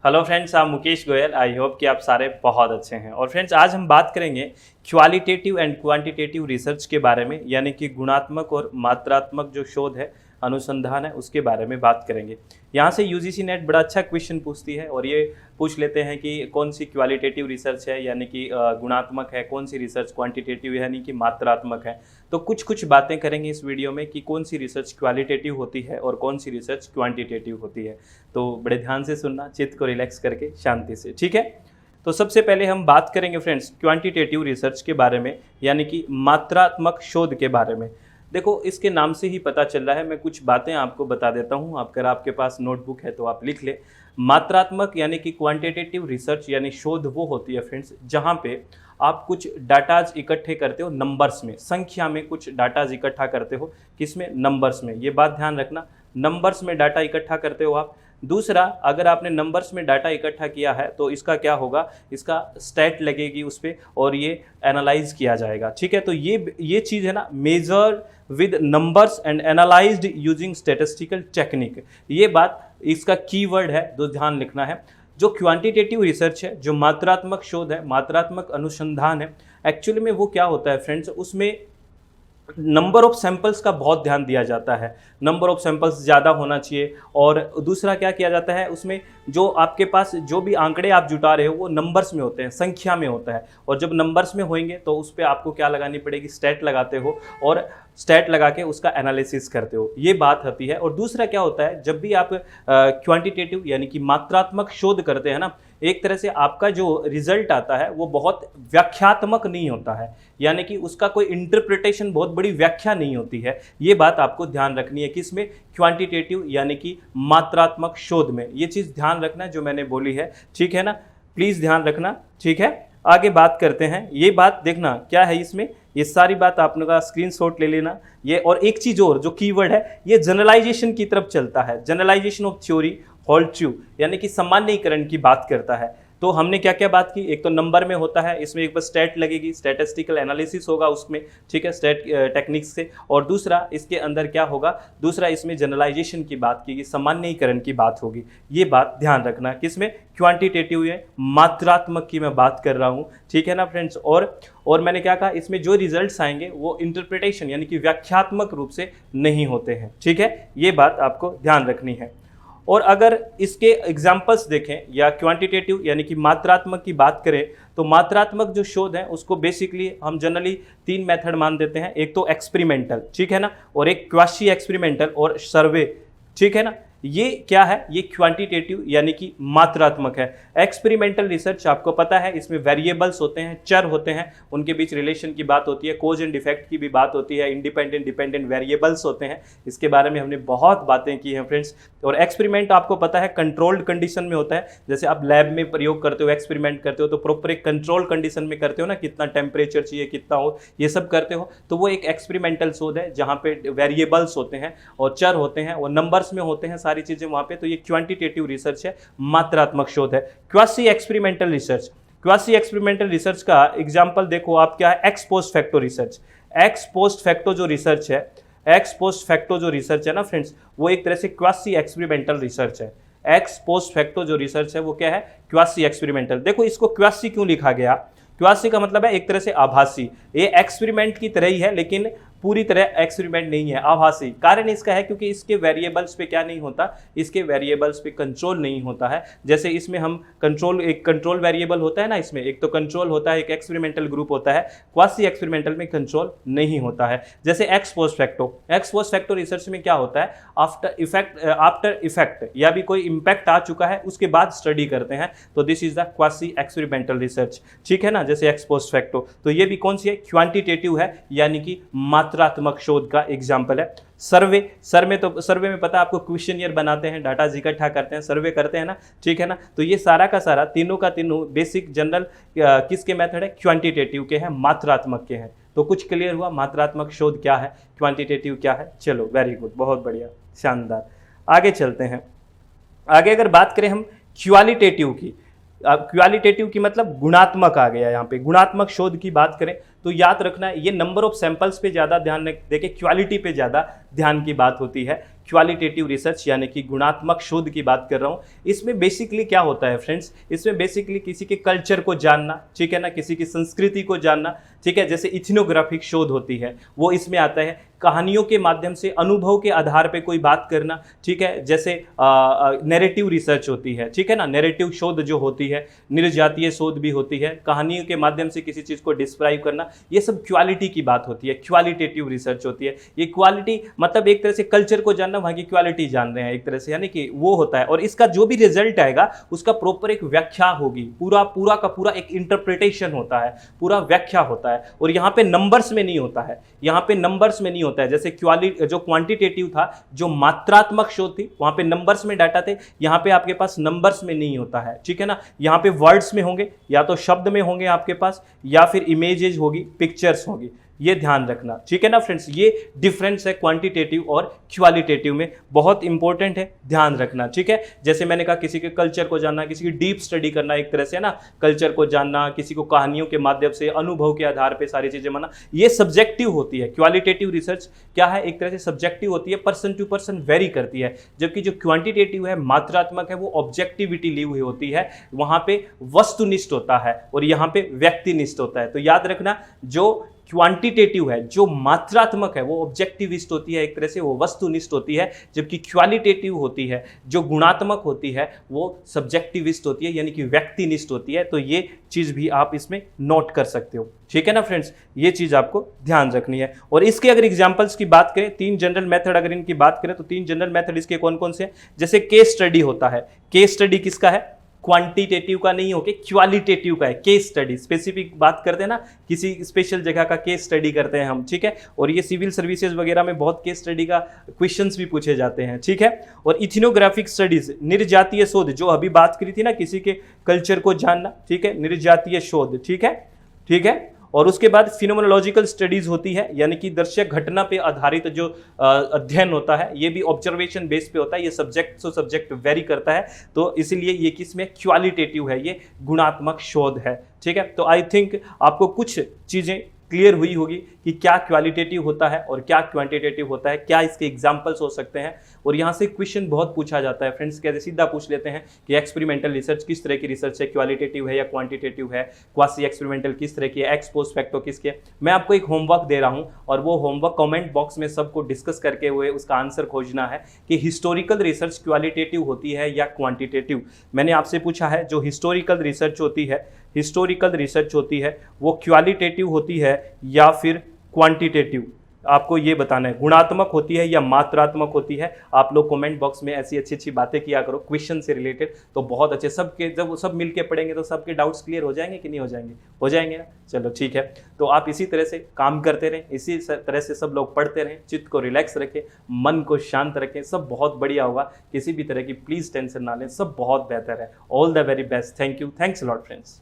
Hello friends, आप Mukesh Goyal. I hope कि आप सारे बहुत अच्छे हैं। और फ्रेंड्स, आज हम बात करेंगे क्वालिटेटिव एंड क्वांटिटेटिव रिसर्च के बारे में, यानी कि गुणात्मक और मात्रात्मक जो शोध है, अनुसंधान है, उसके बारे में बात करेंगे। यहाँ से यूजीसी नेट बड़ा अच्छा क्वेश्चन पूछती है और ये पूछ लेते हैं कि कौन सी क्वालिटेटिव रिसर्च है, यानी कि गुणात्मक है, कौन सी रिसर्च क्वांटिटेटिव यानी कि मात्रात्मक है। तो कुछ कुछ बातें करेंगे इस वीडियो में कि कौन सी रिसर्च क्वालिटेटिव होती है और कौन सी रिसर्च क्वांटिटेटिव होती है। तो बड़े ध्यान से सुनना, चित्त को रिलैक्स करके शांति से, ठीक है। तो सबसे पहले हम बात करेंगे फ्रेंड्स क्वांटिटेटिव रिसर्च के बारे में, यानी कि मात्रात्मक शोध के बारे में। देखो, इसके नाम से ही पता चल रहा है। मैं कुछ बातें आपको बता देता हूँ, अगर आपके पास नोटबुक है तो आप लिख ले। मात्रात्मक यानी कि क्वांटिटेटिव रिसर्च यानी शोध वो होती है फ्रेंड्स जहाँ पे आप कुछ डाटाज इकट्ठे करते हो नंबर्स में, संख्या में कुछ डाटाज इकट्ठा करते हो। किसमें? नंबर्स में। ये बात ध्यान रखना, नंबर्स में डाटा इकट्ठा करते हो आप। दूसरा, अगर आपने नंबर्स में डाटा इकट्ठा किया है तो इसका क्या होगा, इसका स्टैट लगेगी उस पर और ये एनालाइज किया जाएगा, ठीक है। तो ये चीज़ है ना, measure with numbers and analysed using statistical technique. ये बात इसका कीवर्ड है, जो ध्यान लिखना है। जो क्वांटिटेटिव रिसर्च है, जो मात्रात्मक शोध है, मात्रात्मक अनुसंधान है, एक्चुअली में वो क्या होता है फ्रेंड्स, उसमें नंबर ऑफ सैंपल्स का बहुत ध्यान दिया जाता है। नंबर ऑफ सैंपल्स ज़्यादा होना चाहिए। और दूसरा क्या किया जाता है, उसमें जो आपके पास जो भी आंकड़े आप जुटा रहे हो वो नंबर्स में होते हैं, संख्या में होता है। और जब नंबर्स में होंगे तो उस पर आपको क्या लगानी पड़ेगी, स्टैट लगाते हो और स्टैट लगा के उसका एनालिसिस करते हो। ये बात होती है। और दूसरा क्या होता है, जब भी आप क्वांटिटेटिव यानी कि मात्रात्मक शोध करते हैं ना, एक तरह से आपका जो रिजल्ट आता है वो बहुत व्याख्यात्मक नहीं होता है, यानी कि उसका कोई इंटरप्रिटेशन, बहुत बड़ी व्याख्या नहीं होती है। ये बात आपको ध्यान रखनी है, किसमें? क्वांटिटेटिव यानी कि मात्रात्मक शोध में। ये चीज़ ध्यान रखना जो मैंने बोली है, ठीक है ना, प्लीज़ ध्यान रखना, ठीक है। आगे बात करते हैं। ये बात देखना क्या है इसमें, ये सारी बात आप लोग का स्क्रीनशॉट ले लेना। ये और एक चीज़ और जो कीवर्ड है, ये जनरलाइजेशन की तरफ चलता है। Generalisation of theory hold true, यानी कि सामान्यीकरण की बात करता है। तो हमने क्या क्या बात की, एक तो नंबर में होता है, इसमें एक बार स्टैट लगेगी, स्टैटिस्टिकल एनालिसिस होगा उसमें, ठीक है, स्टैट टेक्निक्स से। और दूसरा इसके अंदर क्या होगा, दूसरा इसमें जनरलाइजेशन की बात की, सामान्यीकरण की बात होगी। ये बात ध्यान रखना, किसमें? क्वांटिटेटिव है, मात्रात्मक की मैं बात कर रहा हूँ, ठीक है ना फ्रेंड्स। और मैंने क्या कहा, इसमें जो रिजल्ट्स आएंगे वो इंटरप्रिटेशन यानी कि व्याख्यात्मक रूप से नहीं होते हैं, ठीक है। ये बात आपको ध्यान रखनी है। और अगर इसके एग्जाम्पल्स देखें या क्वांटिटेटिव यानी कि मात्रात्मक की बात करें, तो मात्रात्मक जो शोध है उसको बेसिकली हम जनरली 3 मेथड मान देते हैं। एक तो एक्सपेरिमेंटल, ठीक है ना, और एक क्वासी एक्सपेरिमेंटल और सर्वे, ठीक है ना। ये क्या है, ये क्वांटिटेटिव यानी कि मात्रात्मक है। एक्सपेरिमेंटल रिसर्च आपको पता है, इसमें वेरिएबल्स होते हैं, चर होते हैं, उनके बीच रिलेशन की बात होती है, कोज एंड इफेक्ट की भी बात होती है, इंडिपेंडेंट डिपेंडेंट वेरिएबल्स होते हैं। इसके बारे में हमने बहुत बातें की हैं फ्रेंड्स। और एक्सपेरिमेंट आपको पता है कंट्रोल्ड कंडीशन में होता है। जैसे आप लैब में प्रयोग करते हो, एक्सपेरिमेंट करते हो, तो प्रॉपर एक कंट्रोल कंडीशन में करते हो ना, कितना टेम्परेचर चाहिए, कितना हो, ये सब करते हो। तो वो एक एक्सपेरिमेंटल शोध है जहाँ पे वेरिएबल्स होते हैं और चर होते हैं और नंबर्स में होते हैं सारी चीजें वहां पे। तो ये क्वांटिटेटिव रिसर्च है, मात्रात्मक शोध है। Quasi experimental research, quasi experimental research का एग्जांपल देखो आप, क्या है? X post facto research. X post facto जो रिसर्च है, एक्स पोस्ट फैक्टो जो रिसर्च है ना फ्रेंड्स, वो एक तरह से क्वासी एक्सपेरिमेंटल रिसर्च है। एक्स पोस्ट फैक्टो जो रिसर्च है वो क्या है? Quasi experimental. देखो, इसको क्वासी क्यों लिखा गया? क्वासी का मतलब है एक तरह से आभासी। ये एक्सपेरिमेंट की तरह ही है लेकिन पूरी तरह एक्सपेरिमेंट नहीं है, आभासी। कारण इसका है क्योंकि इसके वेरिएबल्स पे क्या नहीं होता, इसके वेरिएबल्स पे कंट्रोल नहीं होता है। जैसे इसमें हम कंट्रोल, एक कंट्रोल वेरिएबल होता है ना, इसमें एक तो कंट्रोल होता है, एक एक्सपेरिमेंटल ग्रुप होता है। क्वासी एक्सपेरिमेंटल में कंट्रोल नहीं होता है। जैसे x post facto, x post facto research में क्या होता है, आफ्टर इफेक्ट या भी कोई इंपैक्ट आ चुका है उसके बाद स्टडी करते हैं। तो this is the quasi experimental research, ठीक है ना, जैसे एक्स पोस्ट फैक्टो। तो ये भी कौन सी है? क्वांटिटेटिव है, यानी कि मात्रात्मक शोध का एग्जाम्पल है। सर्वे, सर्वे में पता है आपको, क्वेश्चनियर बनाते हैं, डाटा इकट्ठा करते हैं, सर्वे करते हैं ना, ठीक है ना। तो ये सारा का सारा, तीनों का तीनों बेसिक जनरल किसके मेथड है? क्वांटिटेटिव के हैं, मात्रात्मक के हैं। तो कुछ क्लियर हुआ, मात्रात्मक शोध क्या है, क्वांटिटेटिव क्या है। चलो, वेरी गुड, बहुत बढ़िया, शानदार। आगे चलते हैं। आगे अगर बात करें हम क्वालिटेटिव की, क्वालिटेटिव की मतलब गुणात्मक आ गया यहाँ पे। गुणात्मक शोध की बात करें तो याद रखना, ये नंबर ऑफ सैंपल्स पे ज़्यादा ध्यान देके क्वालिटी पे ज़्यादा ध्यान की बात होती है। क्वालिटेटिव रिसर्च यानी कि गुणात्मक शोध की बात कर रहा हूँ। इसमें बेसिकली क्या होता है फ्रेंड्स, इसमें बेसिकली किसी के कल्चर को जानना, ठीक है ना, किसी की संस्कृति को जानना, ठीक है, जैसे इथनोग्राफिक शोध होती है वो इसमें आता है। कहानियों के माध्यम से अनुभव के आधार पे कोई बात करना, ठीक है, जैसे नैरेटिव रिसर्च होती है, ठीक है ना, नैरेटिव शोध जो होती है, निर्जातीय शोध भी होती है, कहानियों के माध्यम से किसी चीज़ को डिस्क्राइब करना, ये सब क्वालिटी की बात होती है, क्वालिटेटिव रिसर्च होती है। ये क्वालिटी मतलब एक तरह से कल्चर को जानना, वहाँ की क्वालिटी जान रहे हैं एक तरह से, यानी कि वो होता है। और इसका जो भी रिजल्ट आएगा उसका प्रॉपर एक व्याख्या होगी, पूरा का पूरा एक इंटरप्रिटेशन होता है, पूरा व्याख्या होता है। और यहाँ पे नंबर्स में नहीं होता है, यहाँ पे नंबर्स में नहीं होता है। जैसे जो क्वांटिटेटिव था, जो मात्रात्मक शोध थी, वहां पे नंबर्स में डाटा थे, यहाँ पे आपके पास नंबर्स में नहीं होता है, ठीक है ना। यहाँ पे वर्ड्स में होंगे, या तो शब्द में होंगे आपके पास, या फिर इमेजेस होगी, पिक्चर्स होगी, ये ध्यान रखना, ठीक है ना फ्रेंड्स। ये डिफरेंस है क्वांटिटेटिव और क्वालिटेटिव में, बहुत इंपॉर्टेंट है, ध्यान रखना, ठीक है। जैसे मैंने कहा किसी के कल्चर को जानना, किसी की डीप स्टडी करना, एक तरह से ना कल्चर को जानना, किसी को कहानियों के माध्यम से, अनुभव के आधार पे सारी चीजें मानना, ये सब्जेक्टिव होती है। क्वालिटेटिव रिसर्च क्या है, एक तरह से सब्जेक्टिव होती है, पर्सन टू पर्सन वेरी करती है। जबकि जो क्वांटिटेटिव है, मात्रात्मक है, वो ऑब्जेक्टिविटी ली हुई होती है, वहां पे वस्तुनिष्ठ होता है और यहाँ पे व्यक्तिनिष्ठ होता है। तो याद रखना, जो क्वांटिटेटिव है, जो मात्रात्मक है, वो ऑब्जेक्टिविस्ट होती है, एक तरह से वो वस्तुनिष्ठ होती है। जबकि क्वालिटेटिव होती है, जो गुणात्मक होती है, वो सब्जेक्टिविस्ट होती है, यानी कि व्यक्तिनिष्ठ होती है। तो ये चीज भी आप इसमें नोट कर सकते हो, ठीक है ना फ्रेंड्स, ये चीज आपको ध्यान रखनी है। और इसके अगर एग्जांपल्स की बात करें, 3 जनरल मेथड अगर इनकी बात करें तो 3 जनरल मेथड इसके कौन कौन से हैं। जैसे केस स्टडी होता है, केस स्टडी किसका है, क्वांटिटेटिव का नहीं होके क्वालिटेटिव का है। केस स्टडी स्पेसिफिक बात करते हैं ना, किसी स्पेशल जगह का केस स्टडी करते हैं हम, ठीक है। और ये सिविल सर्विसेज वगैरह में बहुत केस स्टडी का क्वेश्चंस भी पूछे जाते हैं, ठीक है। और इथनोग्राफिक स्टडीज, निर्जातीय शोध, जो अभी बात करी थी ना, किसी के कल्चर को जानना, ठीक है, निर्जातीय शोध, ठीक है, ठीक है। और उसके बाद फिनोमेनोलॉजिकल स्टडीज होती है, यानी कि दर्शक घटना पे आधारित जो अध्ययन होता है, ये भी ऑब्जर्वेशन बेस पे होता है, ये सब्जेक्ट से सब्जेक्ट वेरी करता है। तो इसीलिए ये किसमें क्वालिटेटिव है, ये गुणात्मक शोध है, ठीक है। तो आई थिंक आपको कुछ चीजें क्लियर हुई होगी कि क्या क्वालिटेटिव होता है और क्या क्वांटिटेटिव होता है, क्या इसके एग्जाम्पल्स हो सकते हैं। और यहाँ से क्वेश्चन बहुत पूछा जाता है फ्रेंड्स, कैसे सीधा पूछ लेते हैं कि एक्सपेरिमेंटल रिसर्च किस तरह की रिसर्च है, क्वालिटेटिव है या क्वांटिटेटिव है, क्वासी एक्सपेरिमेंटल किस तरह की है, एक्स पोस्ट फैक्टो किसके। मैं आपको एक होमवर्क दे रहा हूँ और वो होमवर्क कमेंट बॉक्स में सबको डिस्कस करके हुए उसका आंसर खोजना है कि हिस्टोरिकल रिसर्च क्वालिटेटिव होती है या क्वांटिटेटिव। मैंने आपसे पूछा है जो हिस्टोरिकल रिसर्च होती है, हिस्टोरिकल रिसर्च होती है वो क्वालिटेटिव होती है या फिर क्वांटिटेटिव, आपको ये बताना है। गुणात्मक होती है या मात्रात्मक होती है। आप लोग कमेंट बॉक्स में ऐसी अच्छी अच्छी बातें किया करो क्वेश्चन से रिलेटेड, तो बहुत अच्छे सबके, जब वो सब मिलके पढ़ेंगे तो सबके डाउट्स क्लियर हो जाएंगे कि नहीं हो जाएंगे, हो जाएंगे ना। चलो ठीक है, तो आप इसी तरह से काम करते रहें, इसी तरह से सब लोग पढ़ते रहें, चित्त को रिलैक्स रखें, मन को शांत रखें, सब बहुत बढ़िया होगा। किसी भी तरह की प्लीज टेंशन ना लें, सब बहुत बेहतर है। All the very best, thank you, thanks a lot friends.